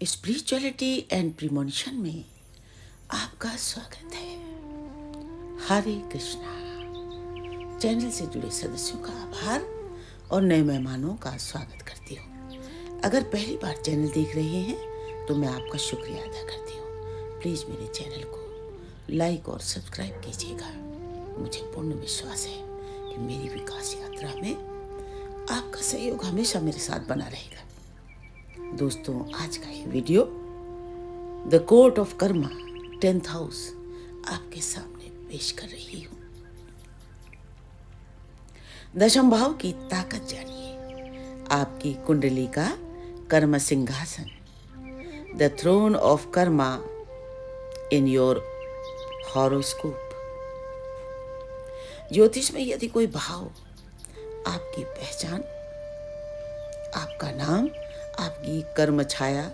Spirituality and premonition में आपका स्वागत है। हरे कृष्णा। चैनल से जुड़े सदस्यों का आभार और नए मेहमानों का स्वागत करती हूँ। अगर पहली बार चैनल देख रहे हैं तो मैं आपका शुक्रिया अदा करती हूँ। प्लीज़ मेरे चैनल को लाइक और सब्सक्राइब कीजिएगा। मुझे पूर्ण विश्वास है कि मेरी विकास यात्रा में आपका सहयोग हमेशा मेरे साथ बना रहेगा। दोस्तों, आज का ये video the court of Karma 10th house आपके सामने पेश कर रही हूँ। दशम भाव की ताकत जानिए। आपकी कुंडली का कर्म सिंहासन, the throne of karma in your horoscope. ज्योतिष में यदि कोई भाव आपकी पहचान, आपका नाम, आपकी कर्म छाया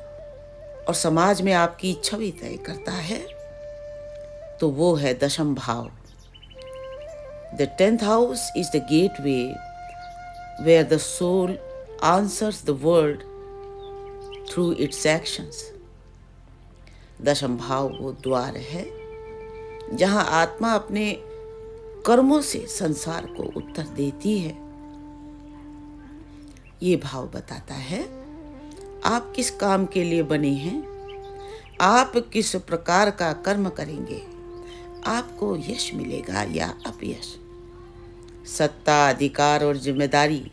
और समाज में आपकी छवि तय करता है तो वो है दशम भाव। The 10th house is the gateway where the soul answers the world through its actions. दशम भाव वो द्वार है जहां आत्मा अपने कर्मों से संसार को उत्तर देती है। ये भाव बताता है आप किस काम के लिए बने हैं, आप किस प्रकार का कर्म करेंगे, आपको यश मिलेगा या अपयश, सत्ता, अधिकार और जिम्मेदारी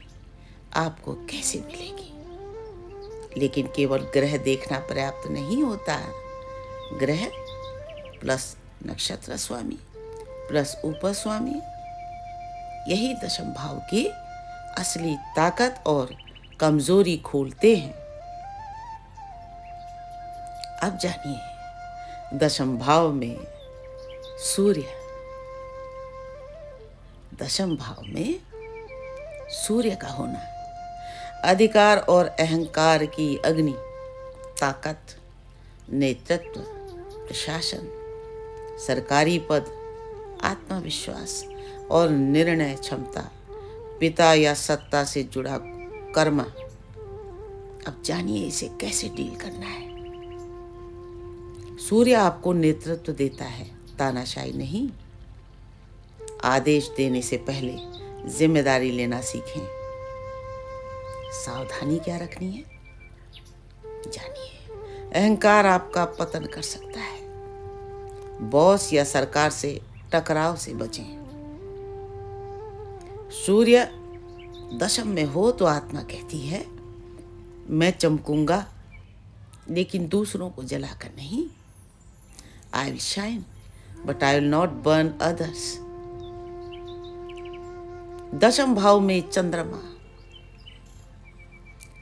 आपको कैसे मिलेगी। लेकिन केवल ग्रह देखना पर्याप्त नहीं होता। ग्रह प्लस नक्षत्र स्वामी प्लस उपस्वामी, यही दशम भाव की असली ताकत और कमजोरी खोलते हैं। अब जानिए दशम भाव में सूर्य। दशम भाव में सूर्य का होना अधिकार और अहंकार की अग्नि, ताकत, नेतृत्व, प्रशासन, सरकारी पद, आत्मविश्वास और निर्णय क्षमता, पिता या सत्ता से जुड़ा कर्म। अब जानिए इसे कैसे डील करना है। सूर्य आपको नेतृत्व देता है, तानाशाही नहीं। आदेश देने से पहले जिम्मेदारी लेना सीखें। सावधानी क्या रखनी है जानिए। अहंकार आपका पतन कर सकता है। बॉस या सरकार से टकराव से बचें। सूर्य दशम में हो तो आत्मा कहती है मैं चमकूंगा लेकिन दूसरों को जलाकर नहीं। I will shine, but I will not burn others. दशम भाव में चंद्रमा।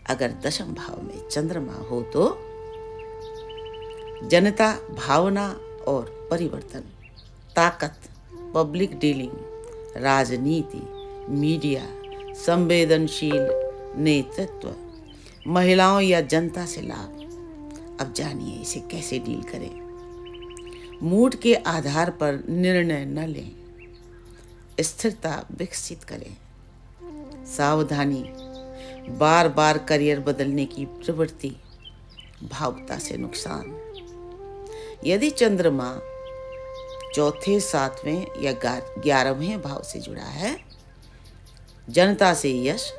अगर दशम भाव में चंद्रमा हो तो जनता, भावना और परिवर्तन, ताकत, पब्लिक डीलिंग, राजनीति, मीडिया, संवेदनशील नेतृत्व, महिलाओं या जनता से लाभ। अब जानिए इसे कैसे डील करें। मूड के आधार पर निर्णय न लें। स्थिरता विकसित करें। सावधानी, बार बार करियर बदलने की प्रवृत्ति, भावुकता से नुकसान। यदि चंद्रमा चौथे, 7वें या 11वें भाव से जुड़ा है, जनता से यश।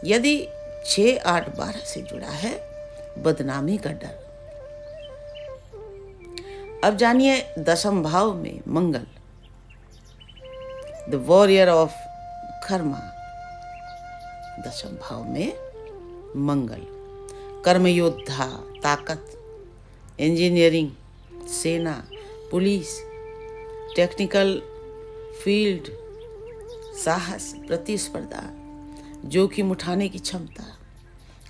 यदि 6, 8, 12 से जुड़ा है, बदनामी का डर। अब जानिए दशम भाव में मंगल, द वॉरियर ऑफ कर्मा। दशम भाव में मंगल कर्मयोद्धा, ताकत, इंजीनियरिंग, सेना, पुलिस, टेक्निकल फील्ड, साहस, प्रतिस्पर्धा, जोखिम उठाने की क्षमता।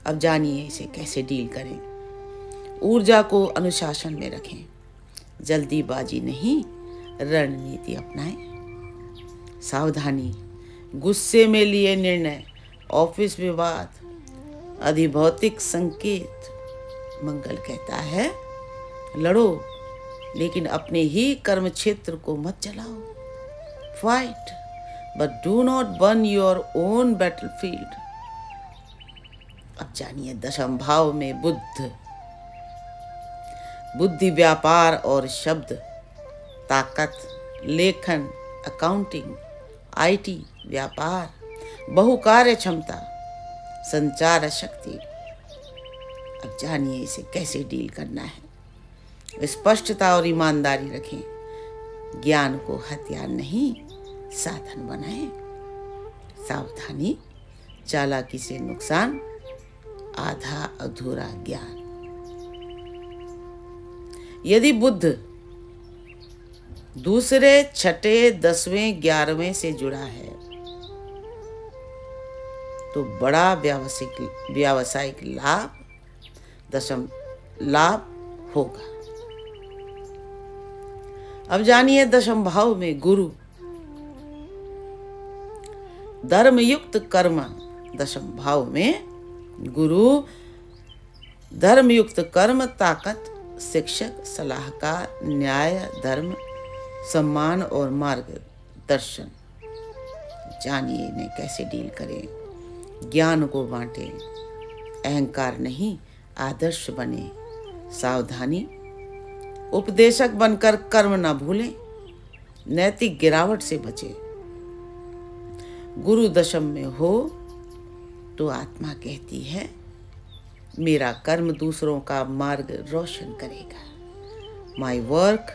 अब जानिए इसे कैसे डील करें। ऊर्जा को अनुशासन में रखें। जल्दीबाजी नहीं, रणनीति अपनाएं। सावधानी, गुस्से में लिए निर्णय, ऑफिस विवाद, अधिभौतिक संकेत। मंगल कहता है लड़ो लेकिन अपने ही कर्म क्षेत्र को मत जलाओ। Fight but do not burn your own battlefield. अब जानिए दशम भाव में बुध। बुद्धि, व्यापार और शब्द, ताकत, लेखन, अकाउंटिंग, आईटी, व्यापार, बहुकार्य क्षमता, संचार शक्ति। अब जानिए इसे कैसे डील करना है। स्पष्टता और ईमानदारी रखें। ज्ञान को हथियार नहीं, साधन बनाएं। सावधानी, चालाकी से नुकसान, आधा अधूरा ज्ञान। यदि बुद्ध दूसरे, छठे, 10वें, 11वें से जुड़ा है तो बड़ा व्यावसायिक लाभ, दशम लाभ होगा। अब जानिए दशम भाव में गुरु, धर्मयुक्त कर्म। दशम भाव में गुरु, धर्मयुक्त कर्म, ताकत, शिक्षक, सलाहकार, न्याय, धर्म, सम्मान और मार्गदर्शन। जानिए इन्हें कैसे डील करें। ज्ञान को बांटें, अहंकार नहीं आदर्श बने। सावधानी, उपदेशक बनकर कर्म न भूलें, नैतिक गिरावट से बचें। गुरु दशम में हो तो आत्मा कहती है मेरा कर्म दूसरों का मार्ग रोशन करेगा। My work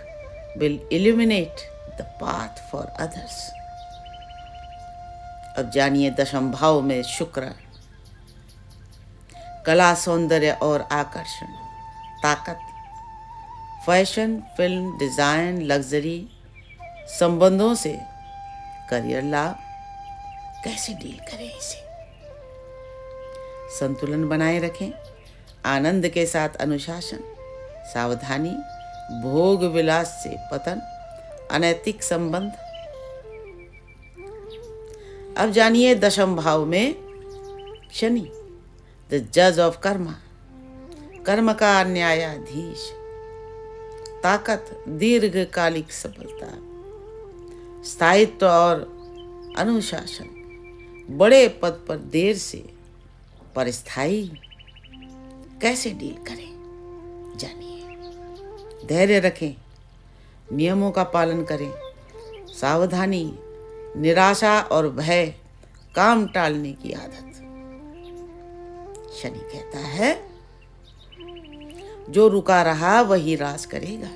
will illuminate the path for others. अब जानिए दशम भाव में शुक्र, कला, सौंदर्य और आकर्षण, ताकत, फैशन, फिल्म, डिजाइन, लग्जरी, संबंधों से करियर लाभ। कैसे डील करें इसे। संतुलन बनाए रखें, आनंद के साथ अनुशासन। सावधानी, भोग विलास से पतन, अनैतिक संबंध। अब जानिए दशम भाव में शनि, द जज ऑफ कर्मा, कर्म का न्यायाधीश, ताकत, दीर्घकालिक सफलता, स्थायित्व और अनुशासन, बड़े पद पर देर से पर स्थायी। कैसे डील करें जानिए। धैर्य रखें, नियमों का पालन करें। सावधानी, निराशा और भय, काम टालने की आदत। शनि कहता है जो रुका रहा वही राज करेगा।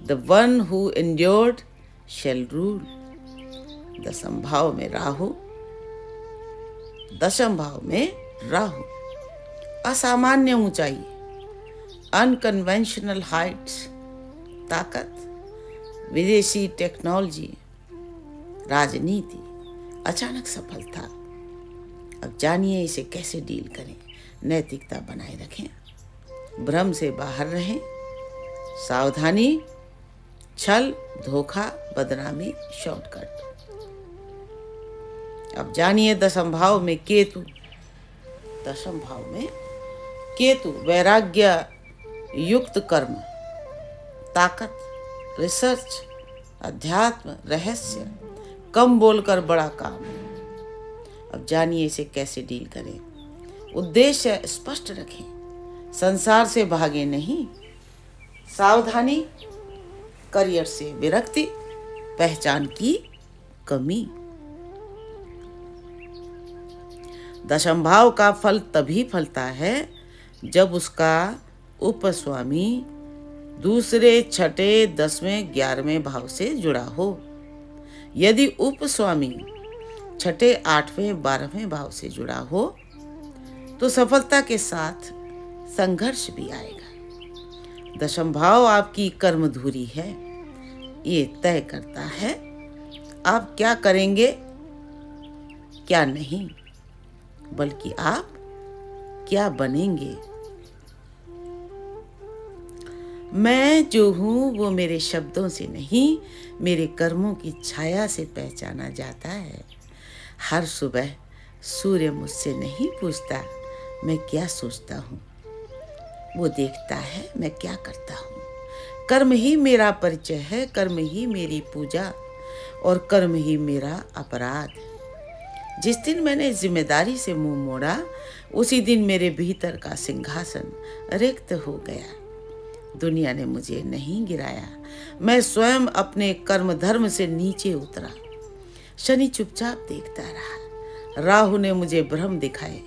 The one who endured shall rule. दशम भाव में राहु, दशम भाव में राहु, असामान्य ऊंचाई, अनकन्वेंशनल हाइट्स, ताकत, विदेशी टेक्नोलॉजी, राजनीति, अचानक सफलता। अब जानिए इसे कैसे डील करें। नैतिकता बनाए रखें, भ्रम से बाहर रहें। सावधानी, छल, धोखा, बदनामी, शॉर्टकट। अब जानिए दशम भाव में केतु। दशम भाव में केतु, वैराग्य युक्त कर्म, ताकत, रिसर्च, अध्यात्म, रहस्य, कम बोलकर बड़ा काम। अब जानिए इसे कैसे डील करें। उद्देश्य स्पष्ट रखें, संसार से भागे नहीं। सावधानी, करियर से विरक्ति, पहचान की कमी। दशम भाव का फल तभी फलता है जब उसका उपस्वामी दूसरे, छठे, 10वें, 11वें भाव से जुड़ा हो। यदि उपस्वामी छठे, 8वें, 12वें भाव से जुड़ा हो तो सफलता के साथ संघर्ष भी आएगा। दशम भाव आपकी कर्म धुरी है। ये तय करता है आप क्या करेंगे, क्या नहीं, बल्कि आप क्या बनेंगे। मैं जो हूं वो मेरे शब्दों से नहीं, मेरे कर्मों की छाया से पहचाना जाता है। हर सुबह सूर्य मुझसे नहीं पूछता मैं क्या सोचता हूँ, वो देखता है मैं क्या करता हूँ। कर्म ही मेरा परिचय है, कर्म ही मेरी पूजा और कर्म ही मेरा अपराध। जिस दिन मैंने जिम्मेदारी से मुंह मोड़ा उसी दिन मेरे भीतर का सिंहासन रिक्त हो गया। दुनिया ने मुझे नहीं गिराया, मैं स्वयं अपने कर्म धर्म से नीचे उतरा। शनि चुपचाप देखता रहा। राहु ने मुझे भ्रम दिखाए।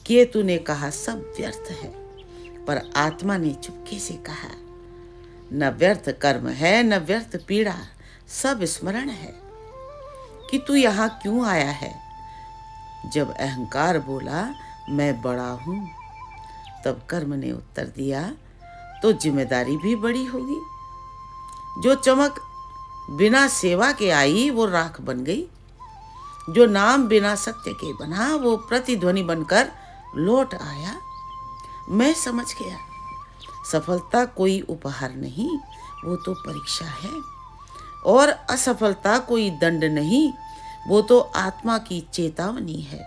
केतु ने कहा सब व्यर्थ है, पर आत्मा ने चुपके से कहा न व्यर्थ कर्म है न व्यर्थ पीड़ा, सब स्मरण है कि तू यहाँ क्यों आया है। जब अहंकार बोला मैं बड़ा हूं, तब कर्म ने उत्तर दिया तो जिम्मेदारी भी बड़ी होगी। जो चमक बिना सेवा के आई वो राख बन गई, जो नाम बिना सत्य के बना वो प्रतिध्वनि बनकर लौट आया। मैं समझ गया सफलता कोई उपहार नहीं, वो तो परीक्षा है, और असफलता कोई दंड नहीं, वो तो आत्मा की चेतावनी है।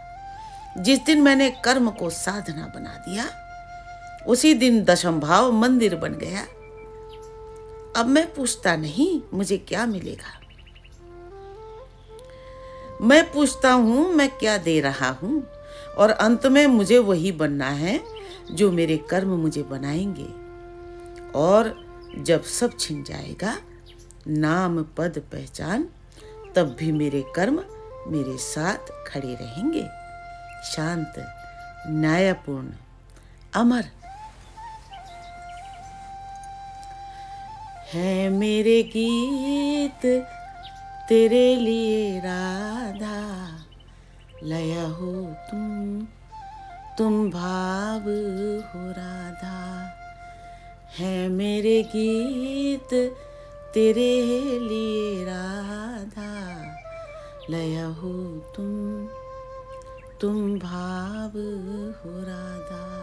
जिस दिन मैंने कर्म को साधना बना दिया, उसी दिन दशम भाव मंदिर बन गया। अब मैं पूछता नहीं मुझे क्या मिलेगा, मैं पूछता हूं मैं क्या दे रहा हूं, और अंत में मुझे वही बनना है जो मेरे कर्म मुझे बनाएंगे। और जब सब छिन जाएगा, नाम पद पहचान, तब भी मेरे कर्म मेरे साथ खड़े रहेंगे। शांत, न्यायपूर्ण, अमर है मेरे गीत तेरे लिए राधा, लया हो तुम भाव हो राधा। है मेरे गीत तेरे लिए राधा, लया हो तुम भाव हो राधा।